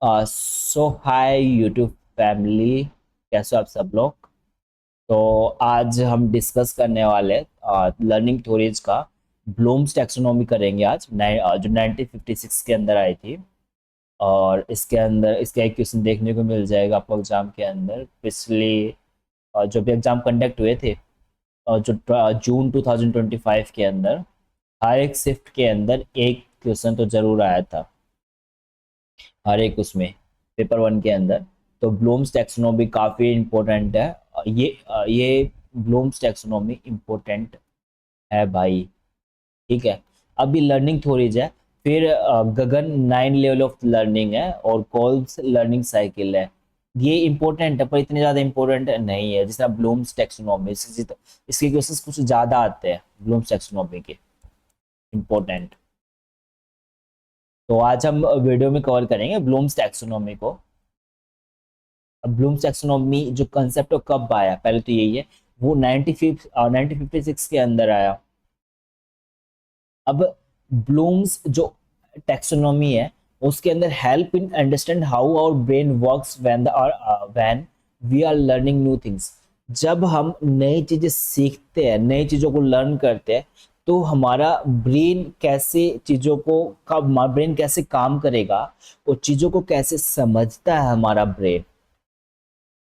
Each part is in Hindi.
सो हाय यूट्यूब फैमिली, कैसे हो आप सब लोग। तो आज हम डिस्कस करने वाले लर्निंग थ्योरीज का ब्लूम्स टैक्सोनॉमी करेंगे आज जो 1956 के अंदर आई थी। और इसके अंदर इसका एक क्वेश्चन देखने को मिल जाएगा आपको एग्जाम के अंदर। पिछली जो भी एग्जाम कंडक्ट हुए थे जो जून 2025 के अंदर, हर एक शिफ्ट के अंदर एक क्वेश्चन तो जरूर आया था, हर एक उसमें पेपर वन के अंदर। तो ब्लूम्स टैक्सोनॉमी काफ़ी इम्पोर्टेंट है। ये ब्लूम्स टैक्सोनॉमी इम्पोर्टेंट है भाई। ठीक है। अभी लर्निंग थ्योरीज है, फिर गगन 9 लेवल ऑफ लर्निंग है और कोल्ब्स लर्निंग साइकिल है। ये इम्पोर्टेंट है पर इतने ज़्यादा इम्पोर्टेंट नहीं है जितना ब्लूम्स टैक्सोनॉमी। इसके क्वेश्चंस कुछ ज़्यादा आते हैं ब्लूम्स टैक्सोनॉमी के, इम्पोर्टेंट। तो आज हम वीडियो में कवर करेंगे ब्लूम्स टैक्सोनॉमी को। अब ब्लूम्स टैक्सोनॉमी जो कंसेप्ट कब आया, पहले तो यही है, वो 1956 के अंदर आया। अब ब्लूम्स जो टैक्सोनॉमी है उसके अंदर help in understand how our brain works when we are learning new things. जब हम नई चीजें सीखते हैं, नई चीजों को लर्न करते हैं, तो हमारा ब्रेन कैसे चीजों को कब हमारा ब्रेन कैसे काम करेगा, और चीजों को कैसे समझता है हमारा ब्रेन,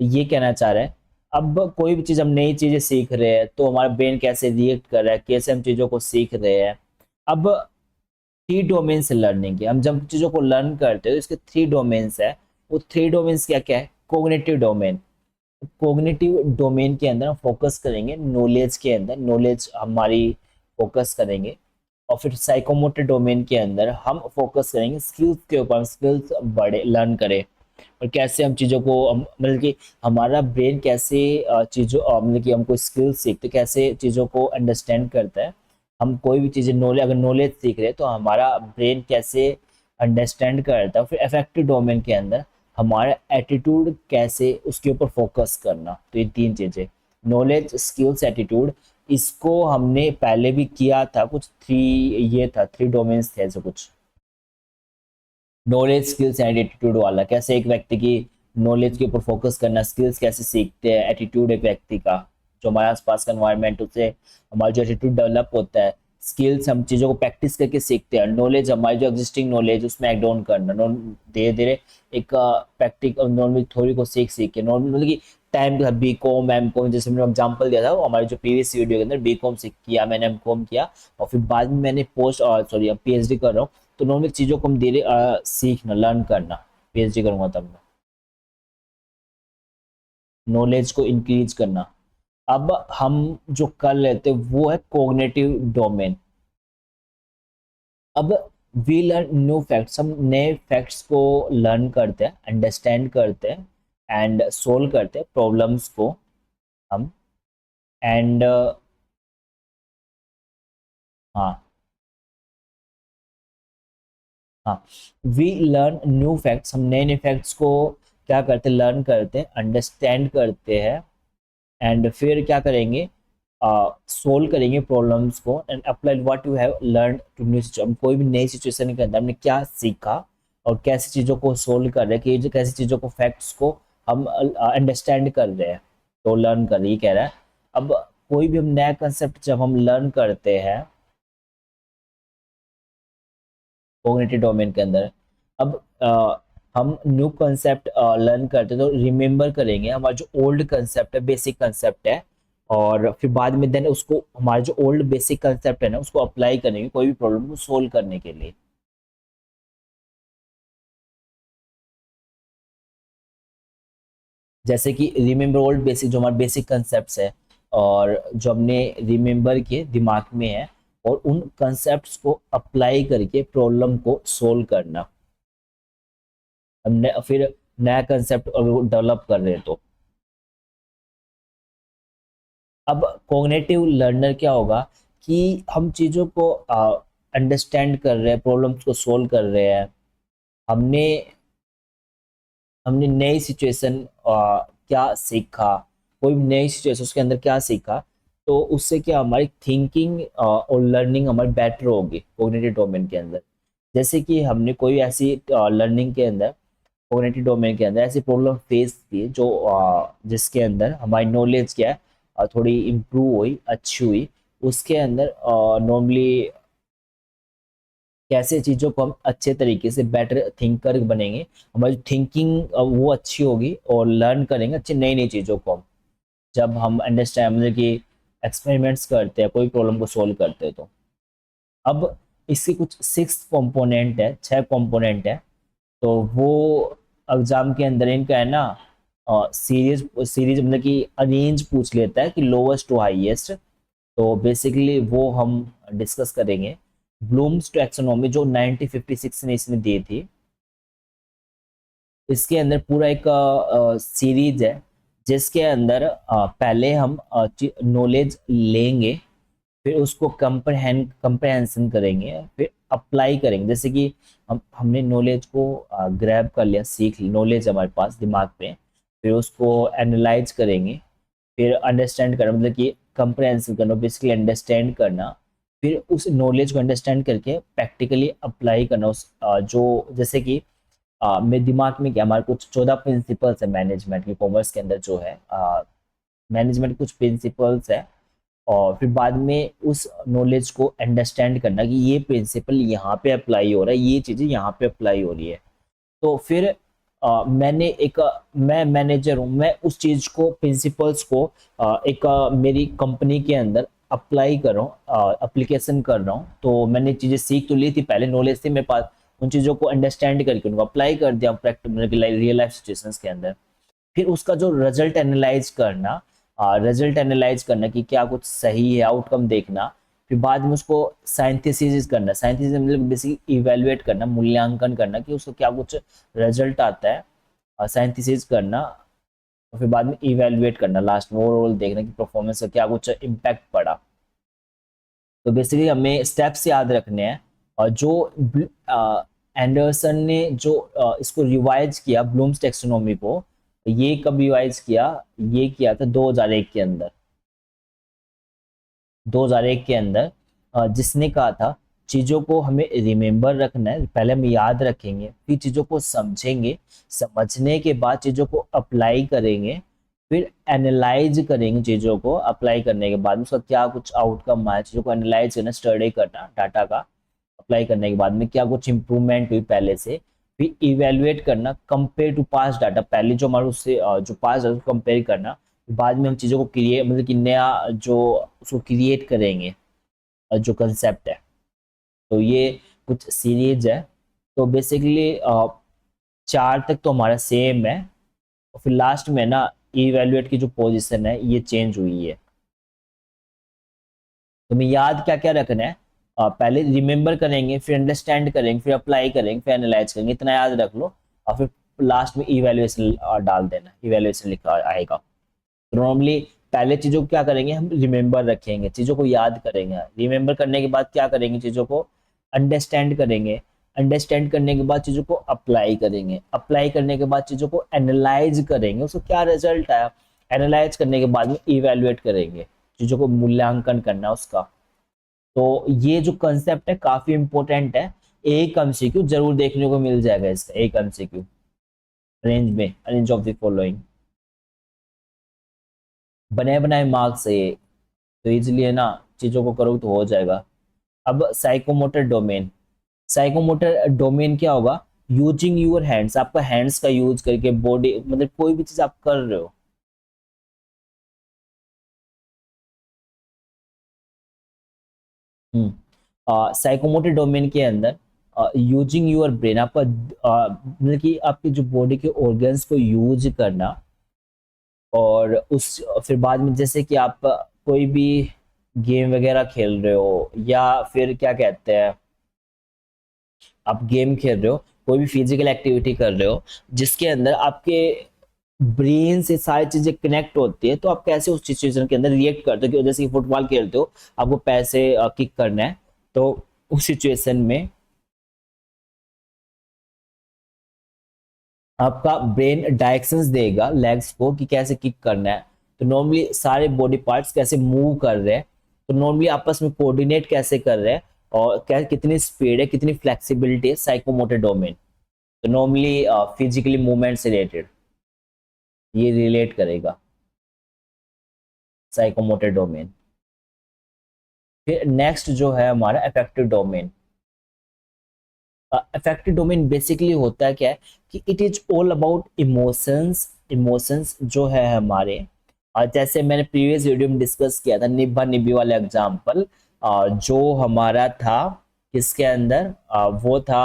ये कहना चाह रहे हैं। अब कोई भी चीज हम नई चीजें सीख रहे हैं तो हमारा ब्रेन कैसे रिएक्ट कर रहा है, कैसे हम चीजों को सीख रहे हैं। अब थ्री डोमेन्स लर्निंग के, हम जब चीजों को लर्न करते हैं तो इसके थ्री डोमेन्स है। वो थ्री डोमेन्स क्या क्या है? Cognitive domain. कोग्निटिव डोमेन के अंदर हम फोकस करेंगे नॉलेज के अंदर, नॉलेज हमारी फोकस करेंगे। और फिर साइकोमोटर डोमेन के अंदर हम फोकस करेंगे स्किल्स के ऊपर, स्किल्स बड़े लर्न करें और कैसे हम चीज़ों को मतलब कि हमारा ब्रेन कैसे चीज़ों मतलब कि हम कोई स्किल सीखते कैसे चीज़ों को अंडरस्टैंड करता है। हम कोई भी चीज़ें नॉलेज, अगर नॉलेज सीख रहे हैं तो हमारा ब्रेन कैसे अंडरस्टैंड करता है। फिर अफेक्टिव डोमेन के अंदर हमारा एटीट्यूड कैसे, उसके ऊपर फोकस करना। तो ये तीन चीज़ें, नॉलेज, स्किल्स, एटीट्यूड, इसको हमने पहले भी किया था कुछ थ्री, ये था थ्री डोमेन्स थे ऐसे कुछ। नॉलेज, स्किल्स एंड एटीट्यूड वाला, कैसे एक व्यक्ति की नॉलेज के ऊपर फोकस करना, स्किल्स कैसे सीखते हैं, एटीट्यूड एक व्यक्ति का जो हमारे आसपास का एनवायरनमेंट, उससे हमारा जो एटीट्यूड डेवलप होता है। स्किल्स हम चीज़ों को प्रैक्टिस करके सीखते हैं। नॉलेज हमारी जो एग्जिस्टिंग नॉलेज उसमें एक्ट ऑन करना, धीरे धीरे एक प्रैक्टिकल नॉलेज थ्योरी को सीख सीख के नॉर्मल मतलब कि टाइम के बी कॉम एम कॉम, जैसे मैंने एग्जाम्पल दिया था वो हमारे जो प्रीवियस वीडियो के अंदर, बी कॉम सीख किया मैंने, एम कॉम किया, और फिर बाद में मैंने पोस्ट और सॉरी पीएचडी कर रहा हूँ। तो नॉर्मल चीज़ों को हम धीरे सीखना, लर्न करना। पीएचडी करूंगा तब मैं, नॉलेज को इंक्रीज करना। अब हम जो कर लेते हैं वो है कोग्निटिव डोमेन। अब वी लर्न न्यू फैक्ट्स, हम नए फैक्ट्स को लर्न करते हैं, अंडरस्टैंड करते हैं एंड सोल्व करते हैं प्रॉब्लम्स को हम। एंड हाँ, हाँ, वी लर्न न्यू फैक्ट्स, हम नए नए फैक्ट्स को क्या करते हैं, लर्न करते हैं, अंडरस्टैंड करते हैं एंड फिर क्या करेंगे, सोल्व करेंगे प्रॉब्लम्स को and apply what you have learn to new situation. कोई भी नई सिचुएशन के अंदर हमने क्या सीखा और कैसी चीज़ों को सोल्व कर रहे हैं, कि कैसी चीज़ों को फैक्ट्स को हम अंडरस्टैंड कर रहे हैं, तो लर्न कर रही कह रहा है। अब कोई भी हम नया कंसेप्ट जब हम लर्न करते हैं कॉग्निटिव डोमेन के अंदर, अब हम न्यू कंसेप्ट लर्न करते हैं तो रिमेंबर करेंगे हमारा जो ओल्ड कंसेप्ट है, बेसिक कंसेप्ट है। और फिर बाद में देन उसको हमारे जो ओल्ड बेसिक कंसेप्ट है ना उसको अप्लाई करेंगे कोई भी प्रॉब्लम को सोल्व करने के लिए। जैसे कि रिमेंबर ओल्ड बेसिक, जो हमारे बेसिक कंसेप्ट है और जो हमने रिमेंबर किए दिमाग में है, और उन कंसेप्ट्स को अप्लाई करके प्रॉब्लम को सोल्व करना। हमने फिर नया कंसेप्ट डेवलप कर रहे हैं तो अब कॉग्निटिव लर्नर क्या होगा कि हम चीज़ों को अंडरस्टैंड कर रहे हैं, प्रॉब्लम्स को सोल्व कर रहे हैं। हमने हमने नई सिचुएशन क्या सीखा, कोई भी नई सिचुएशन उसके अंदर क्या सीखा, तो उससे क्या हमारी थिंकिंग और लर्निंग हमारी बेटर होगी कॉग्निटिव डोमेन के अंदर। जैसे कि हमने कोई ऐसी लर्निंग के अंदर कॉग्निटिव डोमेन के अंदर ऐसी प्रॉब्लम फेस की जो जिसके अंदर हमारी नॉलेज क्या है थोड़ी इम्प्रूव हुई, अच्छी हुई। उसके अंदर नॉर्मली कैसे चीज़ों को हम अच्छे तरीके से बेटर थिंकर बनेंगे, हमारी थिंकिंग वो अच्छी होगी और लर्न करेंगे अच्छी नई नई चीज़ों को हम, जब हम अंडरस्टैंड मतलब कि एक्सपेरिमेंट्स करते हैं कोई प्रॉब्लम को सोल्व करते हैं। तो अब इसकी कुछ 6 कंपोनेंट है, 6 कंपोनेंट है। तो वो एग्जाम के अंदर इनका है ना सीरीज सीरीज मतलब कि अरेंज पूछ लेता है कि लोवेस्ट टू हाईएस्ट। तो बेसिकली वो हम डिस्कस करेंगे। ब्लूम्स टैक्सोनॉमी जो 1956 ने इसने दी थी, इसके अंदर पूरा एक सीरीज है जिसके अंदर पहले हम नॉलेज लेंगे, फिर उसको कंप्रहेंशन करेंगे, फिर अप्लाई करेंगे। जैसे कि हमने नॉलेज को ग्रैब कर लिया, सीख ली, नॉलेज हमारे पास दिमाग में, फिर उसको एनालाइज करेंगे, फिर अंडरस्टैंड करना मतलब कि कंप्रहेंशन करना, बेसिकली अंडरस्टैंड करना, फिर उस नॉलेज को अंडरस्टैंड करके प्रैक्टिकली अप्लाई करना। उस जो जैसे कि मेरे दिमाग में क्या, हमारे कुछ 14 प्रिंसिपल्स है मैनेजमेंट के, कॉमर्स के अंदर जो है मैनेजमेंट कुछ प्रिंसिपल्स है, और फिर बाद में उस नॉलेज को अंडरस्टैंड करना कि ये प्रिंसिपल यहाँ पे अप्लाई हो रहा है, ये चीज़ें यहाँ पे अप्लाई हो रही है। तो फिर मैं मैनेजर हूँ, मैं उस चीज़ को, प्रिंसिपल्स को मेरी कंपनी के अंदर अप्लाई कर रहा हूँ, अप्लीकेशन कर रहा हूँ। तो मैंने चीज़ें सीख तो ली थी, पहले नॉलेज थी मेरे पास, उन चीज़ों को अंडरस्टैंड करके उनको अप्लाई कर दिया प्रैक्टिकल रियल लाइफ सिचुएशंस के अंदर। फिर उसका जो रिजल्ट एनालाइज करना कि क्या कुछ सही है, आउटकम देखना। फिर बाद में उसको साइंथिसिस करना, साइंथिसिस मतलब बेसिकली इवेलुएट करना, मूल्यांकन करना कि उसको क्या कुछ रिजल्ट आता है, साइंथिसिस करना, और फिर बाद में इवेलुएट करना, लास्ट में ओवरऑल देखना कि परफॉर्मेंस का क्या कुछ इम्पैक्ट पड़ा। तो बेसिकली हमें स्टेप्स याद रखने हैं। और जो एंडरसन ने जो इसको रिवाइज किया ब्लूम्स टेक्सोनॉमी को, ये कब रिवाइज किया, ये किया था 2001 के अंदर। 2001 के अंदर जिसने कहा था चीज़ों को हमें रिमेम्बर रखना है, पहले हम याद रखेंगे, फिर चीज़ों को समझेंगे, समझने के बाद चीज़ों को अप्लाई करेंगे, फिर एनालाइज करेंगे चीज़ों को, अप्लाई करने के बाद उसका क्या कुछ आउटकम आया, चीज़ों को एनालाइज करना, स्टडी करना डाटा का, अप्लाई करने के बाद में क्या कुछ इंप्रूवमेंट हुई पहले से, फिर इवेलुएट करना कंपेयर टू पास डाटा, पहले जो हमारे उससे जो पास डाटा कंपेयर करना। बाद में हम चीज़ों को क्रिएट मतलब कि नया जो उसको क्रिएट करेंगे, जो कंसेप्ट है। तो ये कुछ सीरीज है। तो बेसिकली 4 तक तो हमारा सेम है, और फिर लास्ट में ना इवेलुएट की जो पोजीशन है ये चेंज हुई है। तो हमें याद क्या क्या रखना है, पहले रिमेम्बर करेंगे, फिर अंडरस्टैंड करेंगे, फिर अप्लाई करेंगे, फिर एनालाइज करेंगे, इतना याद रख लो। और फिर लास्ट में इवेल्युएशन डाल देना, इवेल्युएशन लिखा आएगा। तो नॉर्मली पहले चीज़ों को क्या करेंगे, हम रिमेम्बर रखेंगे, चीज़ों को याद करेंगे, रिमेम्बर करने के बाद क्या करेंगे, चीज़ों को अंडरस्टैंड करेंगे, अंडरस्टैंड करने के बाद चीज़ों को अप्लाई करेंगे, अप्लाई करने के बाद चीज़ों को एनालाइज करेंगे, उसको क्या रिजल्ट आया, एनालाइज करने के बाद में इवेल्युएट करेंगे, चीज़ों को मूल्यांकन करना उसका। तो ये जो कंसेप्ट है काफी इंपॉर्टेंट है, एक एमसीक्यू जरूर देखने को मिल जाएगा इसका, एक MCQ range of the following, बने बनाए मार्क्स है ये। तो इजीली ना चीजों को करो तो हो जाएगा। अब साइकोमोटर डोमेन, साइकोमोटर डोमेन क्या होगा, यूजिंग यूर हैंड्स, आपका हैंड्स का यूज करके बॉडी मतलब कोई भी चीज आप कर रहे हो। साइकोमोटर डोमेन के अंदर यूजिंग यूर ब्रेन, आपका मतलब कि आपके जो बॉडी के ऑर्गन्स को यूज करना, और उस फिर बाद में जैसे कि आप कोई भी गेम वगैरह खेल रहे हो, या फिर क्या कहते हैं, आप गेम खेल रहे हो, कोई भी फिजिकल एक्टिविटी कर रहे हो जिसके अंदर आपके ब्रेन से सारी चीजें कनेक्ट होती है, तो आप कैसे उस सिचुएशन के अंदर रिएक्ट करते हो, कि जैसे कि फुटबॉल खेलते हो, आपको पैसे किक करना है, तो उस सिचुएशन में आपका ब्रेन डायरेक्शंस देगा लेग्स को कि कैसे किक करना है। तो नॉर्मली सारे बॉडी पार्ट्स कैसे मूव कर रहे हैं, तो नॉर्मली आपस में कोऑर्डिनेट कैसे कर रहे हैं, और क्या कितनी स्पीड है, कितनी फ्लेक्सिबिलिटी है, साइकोमोटर डोमेन। तो नॉर्मली फिजिकली मूवमेंट से रिलेटेड ये रिलेट करेगा साइकोमोटर डोमेन। फिर नेक्स्ट जो है हमारा affective domain. Affective domain basically होता है क्या है कि it is all about emotions. Emotions जो है हमारे, जैसे मैंने प्रीवियस वीडियो में डिस्कस किया था निब्बा निब्बी वाला एग्जांपल, जो हमारा था किसके अंदर, वो था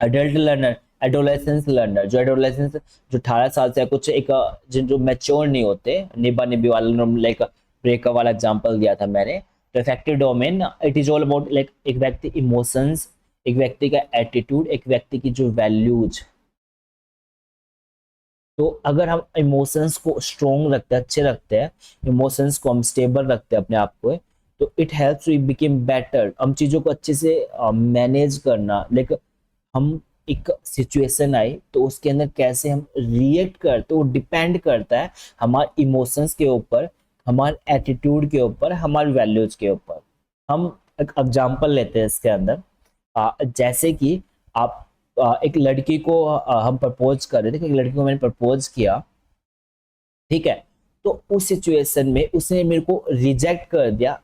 अडल्ट लर्नर, एडोलेसेंस लर्नर। जो एडोलेसेंस जो 18 साल से कुछ एक जिन जो मैच्योर नहीं होते, निब्बा निब्बी वाला लाइक ब्रेकअप वाला एग्जांपल दिया था मैंने। तो affective domain it is all about like एक व्यक्ति इमोशंस, एक व्यक्ति का एटीट्यूड, एक व्यक्ति की जो वैल्यूज। तो अगर हम इमोशंस को स्ट्रोंग रखते हैं, अच्छे रखते हैं, इमोशंस को हम स्टेबल रखते हैं अपने आप को, तो it helps you become better. हम चीज़ों को अच्छे से मैनेज करना, लाइक हम एक सिचुएशन आई तो उसके अंदर कैसे हम रिएक्ट करते, वो डिपेंड करता है हमारे इमोशंस के ऊपर, हमारे एटीट्यूड के ऊपर, हमारे वैल्यूज के ऊपर। हम एक एग्जांपल लेते हैं इसके अंदर, जैसे कि आप एक लड़की को हम प्रपोज कर रहे थे, एक लड़की को मैंने प्रपोज किया, ठीक है। तो उस सिचुएशन में उसने मेरे को रिजेक्ट कर दिया।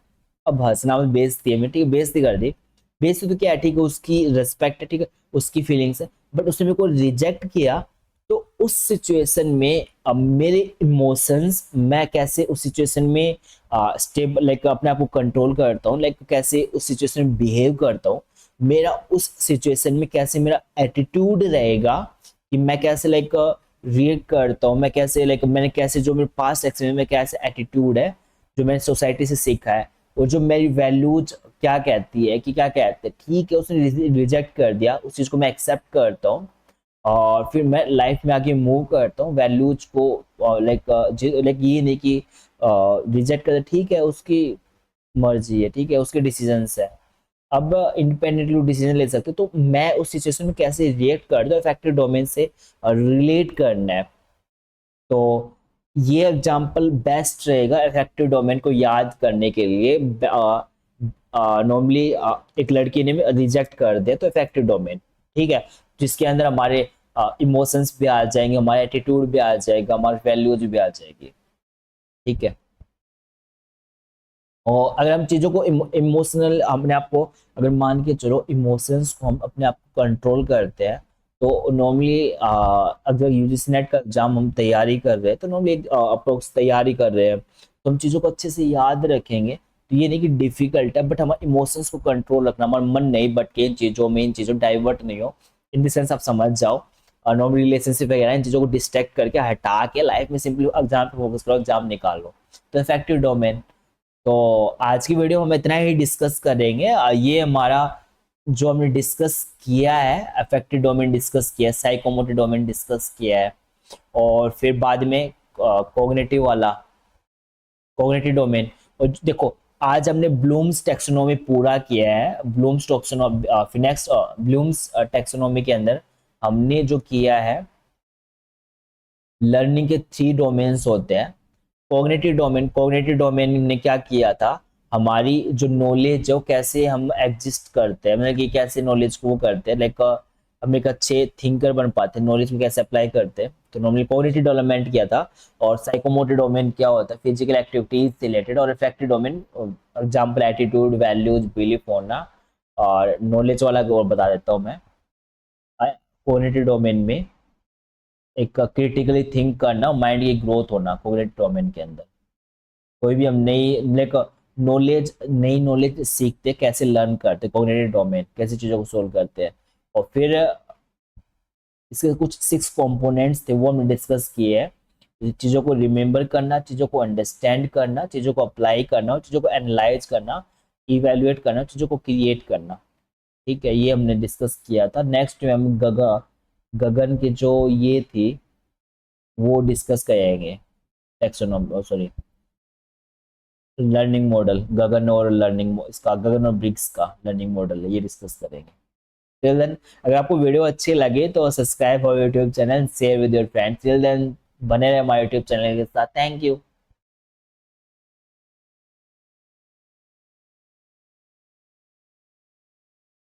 अब हंसना में बेइज्जती है, मैं ठीक है बेइज्जती कर दी। बेइज्जती तो क्या है, ठीक है उसकी रिस्पेक्ट है, ठीक है उसकी फीलिंग्स है, बट उसने मेरे को रिजेक्ट किया। तो उस सिचुएशन में अब मेरे इमोशंस, मैं कैसे उस सिचुएशन में स्टेबल लाइक अपने आप को कंट्रोल करता हूँ, लाइक कैसे उस सिचुएशन में बिहेव करता हूँ, मेरा उस सिचुएशन में कैसे मेरा एटीट्यूड रहेगा, कि मैं कैसे लाइक रिएक्ट करता हूँ, मैं कैसे लाइक मैंने कैसे जो मेरे पास्ट एक्सपीरियंस में कैसे एटीट्यूड है जो मैंने सोसाइटी से सीखा है, और जो मेरी वैल्यूज क्या कहती है कि क्या कहते हैं, ठीक है उसने रिजेक्ट कर दिया, उस चीज़ को मैं एक्सेप्ट करता हूँ और फिर मैं लाइफ में आगे मूव करता हूँ वैल्यूज को। लाइक लाइक ये नहीं कि रिजेक्ट कर, ठीक है उसकी मर्जी है, ठीक है उसके डिसीजंस है, अब इंडिपेंडेंटली डिसीजन ले सकते, तो मैं उस सिचुएशन में कैसे रिएक्ट कर दो, इफेक्टिव डोमेन से रिलेट करना है। तो ये एग्जांपल बेस्ट रहेगा इफेक्टिव डोमेन को याद करने के लिए। नॉर्मली एक लड़की ने रिजेक्ट कर दे तो इफेक्टिव डोमेन, ठीक है, जिसके अंदर हमारे इमोशंस भी आ जाएंगे, हमारे एटीट्यूड भी आ जाएगा, हमारी वैल्यूज भी आ जाएगी, ठीक है। और अगर हम चीज़ों को इमोशनल अपने आप को, अगर मान के चलो इमोशंस को हम अपने आप को कंट्रोल करते हैं, तो नॉर्मली अगर यूजीसी नेट का एग्जाम हम तैयारी कर रहे हैं, तो नॉर्मली अप्रोक्स तैयारी कर रहे हैं, तो हम चीज़ों को अच्छे से याद रखेंगे। तो ये नहीं कि डिफिकल्ट है, बट हमारे इमोशंस को कंट्रोल रखना, हमारा मन नहीं भटके इन चीज़ों में, इन चीज़ों डाइवर्ट नहीं हो, इन द सेंस आप समझ जाओ। नॉर्मली रिलेशनशिप वगैरह इन चीज़ों को डिस्ट्रैक्ट करके हटा के लाइफ में सिंपली एग्जाम पे फोकस करो, एग्जाम निकालो। तो इफेक्टिव डोमेन। तो आज की वीडियो हम इतना ही डिस्कस करेंगे। ये हमारा जो हमने डिस्कस किया है, अफेक्टिव डोमेन डिस्कस किया है, साइकोमोटर डोमेन डिस्कस किया है, और फिर बाद में कॉग्निटिव वाला, कॉग्निटिव डोमेन। और देखो आज हमने ब्लूम्स टेक्सोनोमी पूरा किया है। Bloom's taxonomy, next Bloom's taxonomy के अंदर हमने जो किया है, लर्निंग के 3 डोमेन्स होते हैं। कॉग्निटिव डोमेन, कॉग्निटिव डोमेन ने क्या किया था, हमारी जो नॉलेज है वो कैसे हम एग्जिस्ट करते हैं, मतलब कि कैसे नॉलेज को वो करते हैं, लाइक हम एक अच्छे थिंकर बन पाते हैं, नॉलेज को कैसे अप्लाई करते हैं। तो नॉर्मली कॉग्निटिव डेवलपमेंट किया था। और साइकोमोटर डोमेन क्या होता है, फिजिकल एक्टिविटीज से रिलेटेड। और affective domain example attitude, values, belief होना। और नॉलेज वाला और बता देता हूँ मैं। कॉग्निटिव डोमेन में एक क्रिटिकली थिंक करना, माइंड की ग्रोथ होना कॉग्निटिव डोमेन के अंदर। कोई भी हम नई लाइक नॉलेज, नई नॉलेज सीखते कैसे, लर्न करते, कॉग्निटिव डोमेन कैसे चीज़ों को सोल्व करते हैं। और फिर इसके कुछ 6 कंपोनेंट्स थे वो हमने डिस्कस किए हैं। चीज़ों को रिमेंबर करना, चीज़ों को अंडरस्टैंड करना, चीज़ों को अप्लाई करना, और चीज़ों को एनालाइज करना, इवेल्युएट करना, चीज़ों को क्रिएट करना, ठीक है, ये हमने डिस्कस किया था। नेक्स्ट में हम गगन की जो ये थी वो डिस्कस करेंगे, टेक्सोनॉमी सॉरी लर्निंग मॉडल, गगन और लर्निंग इसका, गगन और ब्रिक्स का लर्निंग मॉडल है, ये डिस्कस करेंगे। टिल देन अगर आपको वीडियो अच्छी लगे तो सब्सक्राइब और YouTube channel, share with your friends. Till then बने रहे हमारे यूट्यूब चैनल के साथ। Thank you.